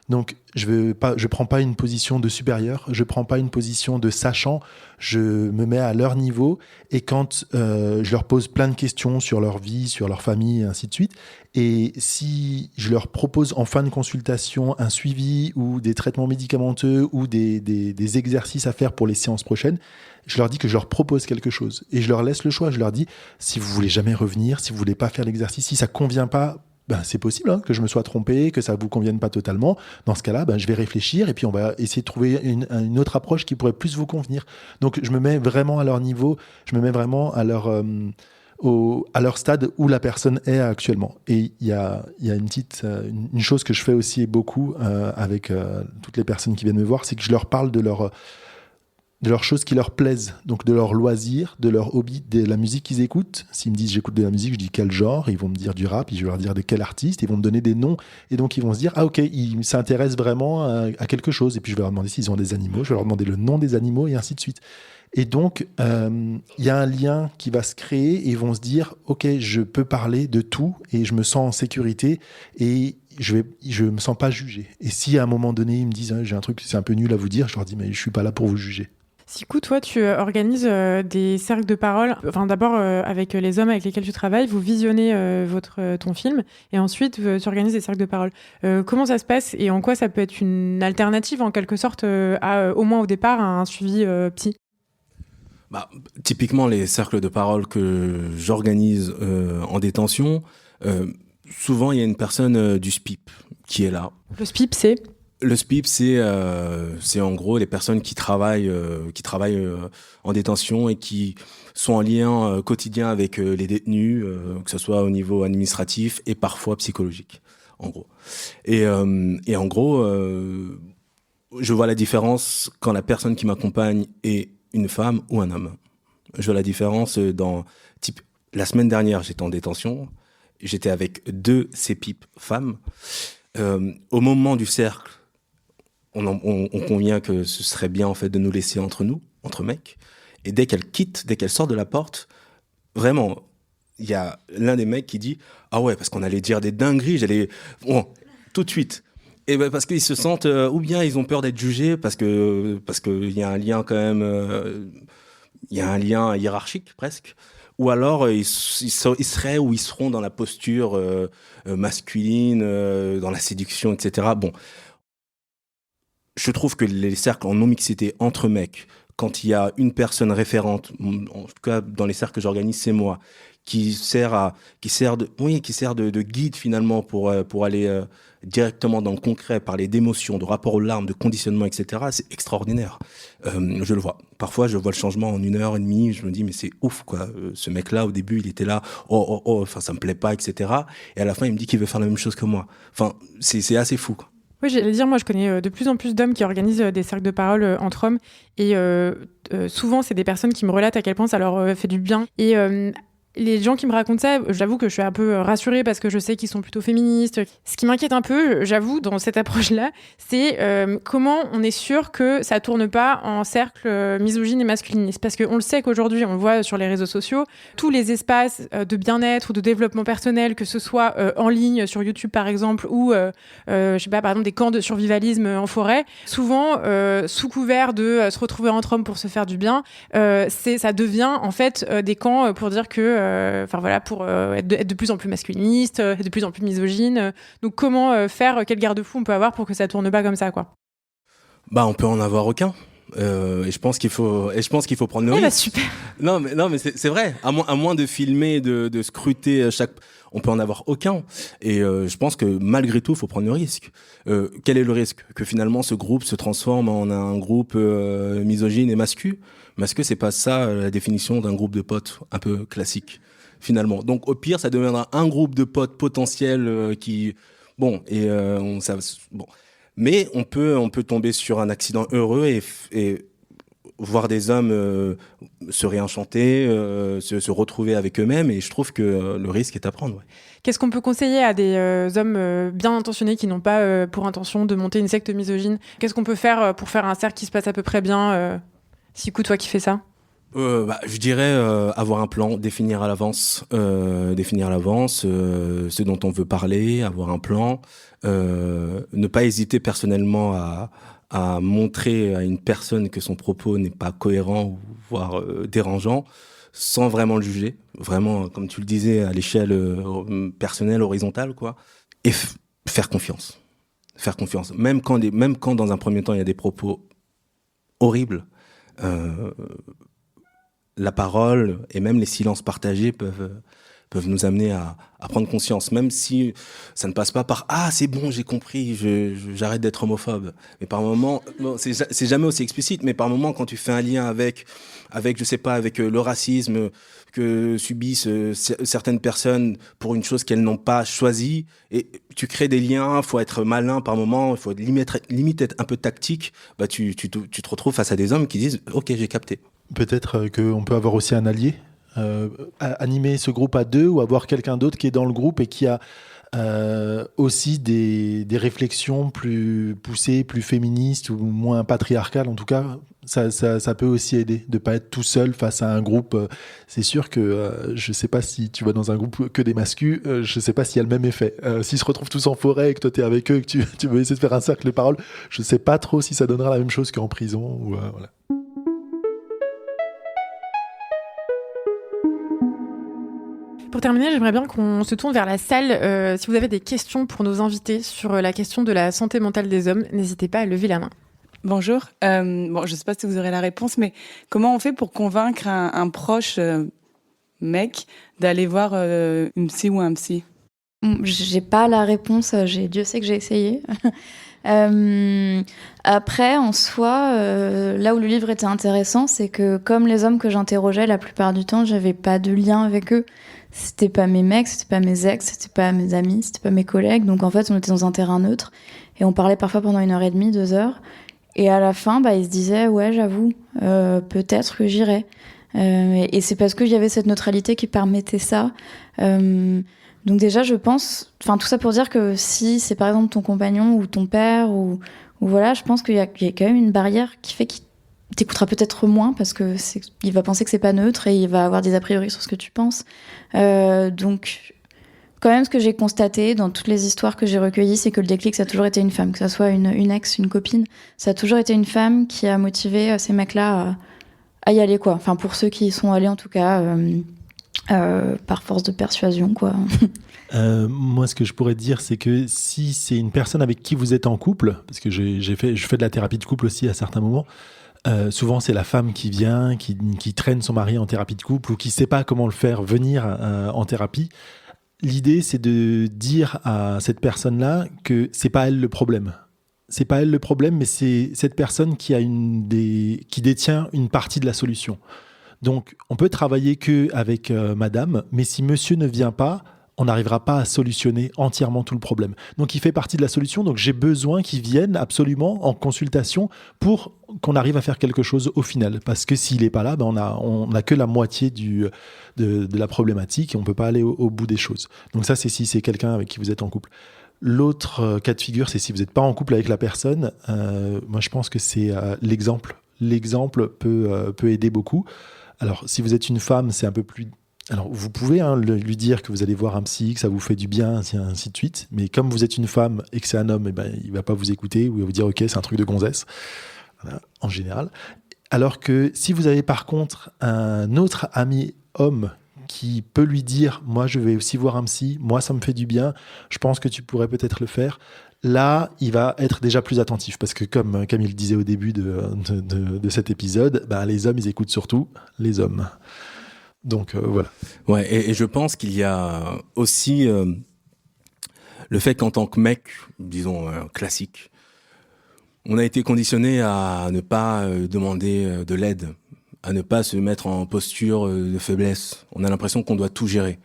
Donc, je prends pas une position de supérieur, je prends pas une position de sachant, je me mets à leur niveau et quand je leur pose plein de questions sur leur vie, sur leur famille et ainsi de suite, et si je leur propose en fin de consultation un suivi ou des traitements médicamenteux ou des exercices à faire pour les séances prochaines, je leur dis que je leur propose quelque chose et je leur laisse le choix. Je leur dis, si vous voulez jamais revenir, si vous voulez pas faire l'exercice, si ça convient pas, c'est possible que je me sois trompé, que ça ne vous convienne pas totalement. Dans ce cas-là, je vais réfléchir et puis on va essayer de trouver une autre approche qui pourrait plus vous convenir. Donc, je me mets vraiment à leur niveau, je me mets vraiment à leur stade où la personne est actuellement. Et il y a une chose que je fais aussi beaucoup avec toutes les personnes qui viennent me voir, c'est que je leur parle de de leurs choses qui leur plaisent, donc de leurs loisirs, de leurs hobbies, de la musique qu'ils écoutent. S'ils me disent j'écoute de la musique, je dis quel genre, ils vont me dire du rap, je vais leur dire de quel artiste, ils vont me donner des noms, et donc ils vont se dire ah ok, ils s'intéressent vraiment à quelque chose, et puis je vais leur demander s'ils ont des animaux, je vais leur demander le nom des animaux, et ainsi de suite. Et donc, il y a un lien qui va se créer, et ils vont se dire ok, je peux parler de tout, et je me sens en sécurité, et je me sens pas jugé. Et si à un moment donné, ils me disent j'ai un truc, c'est un peu nul à vous dire, je leur dis mais je suis pas là pour vous juger. Sikou, toi, tu organises des cercles de parole. Enfin, d'abord, avec les hommes avec lesquels tu travailles, vous visionnez ton film et ensuite, tu organises des cercles de parole. Comment ça se passe et en quoi ça peut être une alternative, en quelque sorte, au moins au départ, à un suivi psy? Typiquement, les cercles de parole que j'organise en détention, souvent, il y a une personne du SPIP qui est là. Le SPIP, c'est ? Le SPIP, c'est en gros les personnes qui travaillent en détention et qui sont en lien quotidien avec les détenus, que ce soit au niveau administratif et parfois psychologique, en gros. Et en gros, je vois la différence quand la personne qui m'accompagne est une femme ou un homme. Je vois la différence la semaine dernière, j'étais en détention, j'étais avec 2 CPIP femmes. Au moment du cercle, on convient que ce serait bien en fait de nous laisser entre nous, entre mecs. Et dès qu'elle sort de la porte, vraiment, il y a l'un des mecs qui dit ah ouais, parce qu'on allait dire des dingueries, tout de suite. Et parce qu'ils se sentent ou bien ils ont peur d'être jugés parce que il y a un lien quand même, il y a un lien hiérarchique presque. Ou alors ils seraient ou ils seront dans la posture masculine, dans la séduction, etc. Bon. Je trouve que les cercles en non-mixité entre mecs, quand il y a une personne référente, en tout cas dans les cercles que j'organise, c'est moi, qui sert de guide finalement pour aller directement dans le concret, parler d'émotions, de rapport aux larmes, de conditionnement, etc. C'est extraordinaire. Je le vois. Parfois, je vois le changement en 1h30. Je me dis, mais c'est ouf, quoi. Ce mec-là, au début, il était là, enfin, ça me plaît pas, etc. Et à la fin, il me dit qu'il veut faire la même chose que moi. Enfin, c'est assez fou, quoi. Oui, j'allais dire, moi, je connais de plus en plus d'hommes qui organisent des cercles de parole entre hommes. Et souvent, c'est des personnes qui me relatent à quel point ça leur fait du bien. Et les gens qui me racontent ça, j'avoue que je suis un peu rassurée parce que je sais qu'ils sont plutôt féministes. Ce qui m'inquiète un peu, j'avoue, dans cette approche-là, c'est comment on est sûr que ça tourne pas en cercle misogyne et masculiniste. Parce qu'on le sait qu'aujourd'hui, on le voit sur les réseaux sociaux, tous les espaces de bien-être ou de développement personnel, que ce soit en ligne, sur YouTube par exemple, ou je sais pas, par exemple des camps de survivalisme en forêt, souvent sous couvert de se retrouver entre hommes pour se faire du bien, ça devient en fait des camps pour dire que pour être de plus en plus masculiniste, être de plus en plus misogyne. Donc comment faire, quel garde-fou on peut avoir pour que ça tourne pas comme ça, quoi? On peut en avoir aucun. Et je pense qu'il faut prendre le risque. Super. Non mais c'est vrai. À moins de filmer, de scruter on peut en avoir aucun. Et je pense que malgré tout, il faut prendre le risque. Quel est le risque? Que finalement ce groupe se transforme en un groupe misogyne et masculin. Parce que c'est pas ça la définition d'un groupe de potes un peu classique finalement. Donc au pire, ça deviendra un groupe de potes potentiels Mais on peut tomber sur un accident heureux et voir des hommes se réenchanter, se retrouver avec eux-mêmes. Et je trouve que le risque est à prendre. Ouais. Qu'est-ce qu'on peut conseiller à des hommes bien intentionnés qui n'ont pas pour intention de monter une secte misogyne? Qu'est-ce qu'on peut faire pour faire un cercle qui se passe à peu près bien? Sikou, toi qui fais ça? Je dirais avoir un plan, définir à l'avance ce dont on veut parler, avoir un plan, ne pas hésiter personnellement à montrer à une personne que son propos n'est pas cohérent ou voire dérangeant, sans vraiment le juger, vraiment comme tu le disais à l'échelle personnelle, horizontale, quoi, et faire confiance, même quand dans un premier temps il y a des propos horribles. La parole et même les silences partagés peuvent peuvent nous amener à prendre conscience, même si ça ne passe pas par ah c'est bon j'ai compris, j'arrête d'être homophobe. Mais par moment, bon, c'est jamais aussi explicite, mais par moment quand tu fais un lien avec je sais pas avec le racisme que subissent certaines personnes pour une chose qu'elles n'ont pas choisie, et tu crées des liens, faut être malin par moment, il faut limite être un peu tactique, bah tu te retrouves face à des hommes qui disent ok j'ai capté. Peut-être qu'on peut avoir aussi un allié, animer ce groupe à deux ou avoir quelqu'un d'autre qui est dans le groupe et qui a aussi des réflexions plus poussées, plus féministes ou moins patriarcales. En tout cas, ça peut aussi aider de ne pas être tout seul face à un groupe. C'est sûr que je ne sais pas si tu vas dans un groupe que des mascus, je ne sais pas s'il y a le même effet. S'ils se retrouvent tous en forêt et que toi tu es avec eux et que tu veux essayer de faire un cercle de parole, je ne sais pas trop si ça donnera la même chose qu'en prison. Ou, voilà. Pour terminer, j'aimerais bien qu'on se tourne vers la salle. Si vous avez des questions pour nos invités sur la question de la santé mentale des hommes, n'hésitez pas à lever la main. Bonjour. Je ne sais pas si vous aurez la réponse, mais comment on fait pour convaincre un proche mec d'aller voir une psy ou un psy ? J'ai pas la réponse. Dieu sait que j'ai essayé. Après, en soi, là où le livre était intéressant, c'est que comme les hommes que j'interrogeais, la plupart du temps, j'avais pas de lien avec eux. C'était pas mes mecs, c'était pas mes ex, c'était pas mes amis, c'était pas mes collègues. Donc en fait, on était dans un terrain neutre et on parlait parfois pendant 1h30, 2 heures. Et à la fin, ils se disaient ouais, j'avoue, peut-être que j'irai. Et c'est parce qu'il y avait cette neutralité qui permettait ça. Donc déjà, je pense, tout ça pour dire que si c'est par exemple ton compagnon ou ton père ou voilà, je pense qu'il y a quand même une barrière qui fait qu'il t'écoutera peut-être moins parce que il va penser que c'est pas neutre et il va avoir des a priori sur ce que tu penses. Donc quand même, ce que j'ai constaté dans toutes les histoires que j'ai recueillies, c'est que le déclic, ça a toujours été une femme, que ça soit une ex, une copine, ça a toujours été une femme qui a motivé ces mecs-là à y aller, quoi. Enfin, pour ceux qui y sont allés, en tout cas, par force de persuasion, quoi. Moi, ce que je pourrais te dire, c'est que si c'est une personne avec qui vous êtes en couple, parce que je fais de la thérapie de couple aussi à certains moments, souvent c'est la femme qui vient, qui traîne son mari en thérapie de couple ou qui ne sait pas comment le faire venir en thérapie. L'idée, c'est de dire à cette personne-là que c'est pas elle le problème. C'est pas elle le problème, mais c'est cette personne qui détient une partie de la solution. Donc, on peut travailler qu'avec madame, mais si monsieur ne vient pas, on n'arrivera pas à solutionner entièrement tout le problème. Donc, il fait partie de la solution. Donc, j'ai besoin qu'il vienne absolument en consultation pour qu'on arrive à faire quelque chose au final. Parce que s'il n'est pas là, on n'a que la moitié de la problématique et on ne peut pas aller au bout des choses. Donc, ça, c'est si c'est quelqu'un avec qui vous êtes en couple. L'autre cas de figure, c'est si vous n'êtes pas en couple avec la personne. Moi, je pense que c'est l'exemple. L'exemple peut aider beaucoup. Alors, si vous êtes une femme, c'est un peu plus... Alors, vous pouvez lui dire que vous allez voir un psy, que ça vous fait du bien, ainsi de suite. Mais comme vous êtes une femme et que c'est un homme, il ne va pas vous écouter ou il va vous dire « Ok, c'est un truc de gonzesse voilà, », en général. Alors que si vous avez par contre un autre ami homme qui peut lui dire « Moi, je vais aussi voir un psy, moi, ça me fait du bien, je pense que tu pourrais peut-être le faire », là, il va être déjà plus attentif. Parce que comme Camille le disait au début de cet épisode, les hommes, ils écoutent surtout les hommes. Donc, voilà. Ouais, et je pense qu'il y a aussi le fait qu'en tant que mec, disons classique, on a été conditionné à ne pas demander de l'aide, à ne pas se mettre en posture de faiblesse. On a l'impression qu'on doit tout gérer.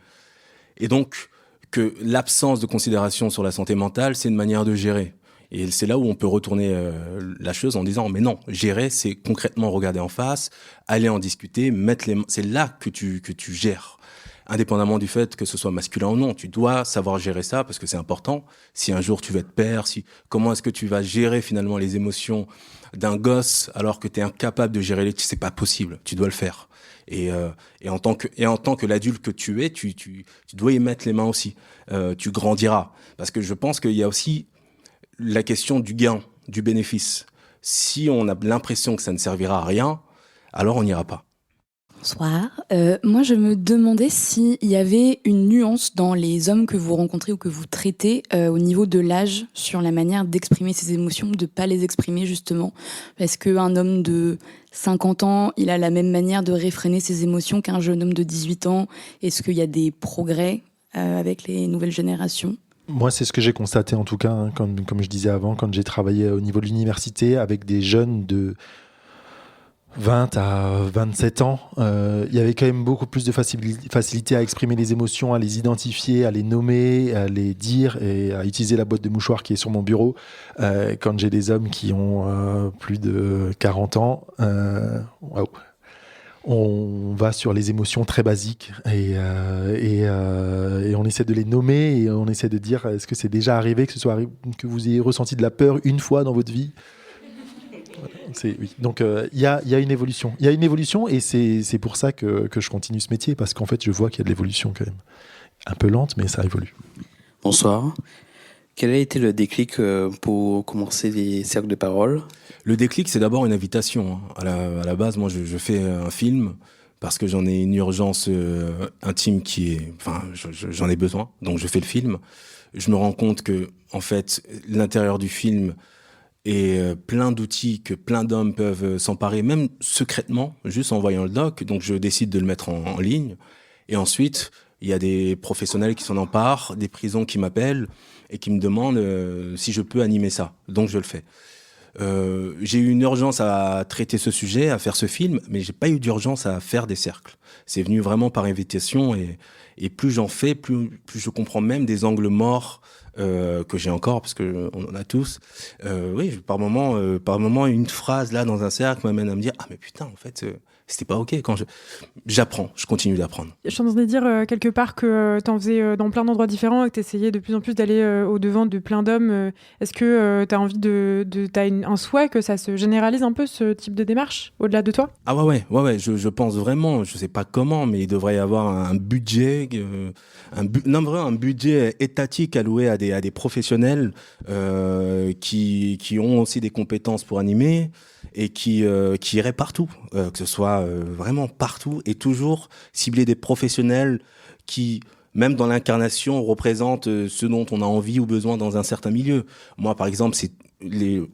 Et donc, que l'absence de considération sur la santé mentale, c'est une manière de gérer. Et c'est là où on peut retourner la chose en disant mais non, gérer, c'est concrètement regarder en face, aller en discuter, mettre les mains. C'est là que tu gères. Indépendamment du fait que ce soit masculin ou non, tu dois savoir gérer ça parce que c'est important. Si un jour tu vas être père, comment est-ce que tu vas gérer finalement les émotions d'un gosse alors que tu es incapable de gérer c'est pas possible. Tu dois le faire. Et en tant que l'adulte que tu es, tu dois y mettre les mains aussi. Tu grandiras parce que je pense qu'il y a aussi la question du gain, du bénéfice. Si on a l'impression que ça ne servira à rien, alors on n'ira pas. Bonsoir. Moi, je me demandais s'il y avait une nuance dans les hommes que vous rencontrez ou que vous traitez au niveau de l'âge, sur la manière d'exprimer ses émotions, de pas les exprimer justement. Est-ce qu'un homme de 50 ans, il a la même manière de réfréner ses émotions qu'un jeune homme de 18 ans? Est-ce qu'il y a des progrès avec les nouvelles générations? Moi, c'est ce que j'ai constaté en tout cas, hein, comme je disais avant, quand j'ai travaillé au niveau de l'université avec des jeunes de 20 à 27 ans, il y avait quand même beaucoup plus de facilité à exprimer les émotions, à les identifier, à les nommer, à les dire et à utiliser la boîte de mouchoirs qui est sur mon bureau. Quand j'ai des hommes qui ont plus de 40 ans, waouh, on va sur les émotions très basiques et on essaie de les nommer et on essaie de dire est-ce que c'est déjà arrivé que vous ayez ressenti de la peur une fois dans votre vie? Oui. Donc il y a une évolution. Il y a une évolution et c'est pour ça que je continue ce métier, parce qu'en fait je vois qu'il y a de l'évolution quand même. Un peu lente, mais ça évolue. Bonsoir. Quel a été le déclic pour commencer les cercles de parole? Le déclic, c'est d'abord une invitation. À la base, moi, je fais un film parce que j'en ai une urgence intime j'en ai besoin. Donc je fais le film. Je me rends compte que, en fait, l'intérieur du film et plein d'outils que plein d'hommes peuvent s'emparer, même secrètement, juste en voyant le doc. Donc, je décide de le mettre en ligne. Et ensuite, il y a des professionnels qui s'en emparent, des prisons qui m'appellent et qui me demandent si je peux animer ça. Donc, je le fais. J'ai eu une urgence à traiter ce sujet, à faire ce film, mais j'ai pas eu d'urgence à faire des cercles. C'est venu vraiment par invitation et plus j'en fais, plus je comprends même des angles morts que j'ai encore, parce que on en a tous. Oui, par moment, une phrase là dans un cercle m'amène à me dire ah mais putain, en fait, c'était pas ok. Quand j'apprends, je continue d'apprendre. Je t'entendais dire quelque part que t'en faisais dans plein d'endroits différents et que t'essayais de plus en plus d'aller au-devant de plein d'hommes. Est-ce que t'as envie t'as un souhait que ça se généralise un peu, ce type de démarche, au-delà de toi? Ah ouais, je pense vraiment, je sais pas comment, mais il devrait y avoir un budget, un budget étatique alloué à des professionnels qui ont aussi des compétences pour animer et qui iraient partout, que ce soit vraiment partout, et toujours cibler des professionnels qui, même dans l'incarnation, représentent ce dont on a envie ou besoin dans un certain milieu. Moi, par exemple, c'est les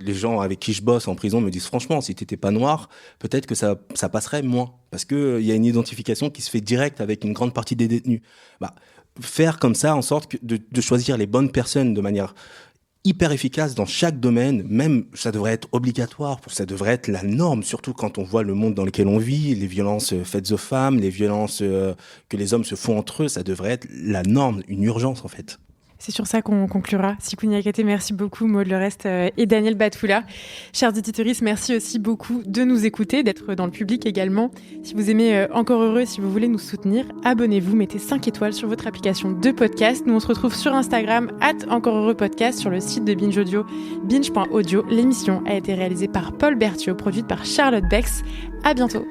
gens avec qui je bosse en prison me disent franchement, si t'étais pas noir, peut-être que ça passerait moins, parce que il y a une identification qui se fait directe avec une grande partie des détenus. Faire comme ça, en sorte de choisir les bonnes personnes de manière hyper efficace dans chaque domaine, même ça devrait être obligatoire, ça devrait être la norme, surtout quand on voit le monde dans lequel on vit, les violences faites aux femmes, les violences que les hommes se font entre eux, ça devrait être la norme, une urgence en fait. C'est sur ça qu'on conclura. Sikou Niakate, merci beaucoup, Maud Le Rest et Daniel Batoula. Chers auditeurs, merci aussi beaucoup de nous écouter, d'être dans le public également. Si vous aimez Encore Heureux, si vous voulez nous soutenir, abonnez-vous, mettez 5 étoiles sur votre application de podcast. Nous, on se retrouve sur Instagram, @EncoreHeureuxPodcast, sur le site de Binge Audio, binge.audio. L'émission a été réalisée par Paul Berthiaud, produite par Charlotte Bex. À bientôt.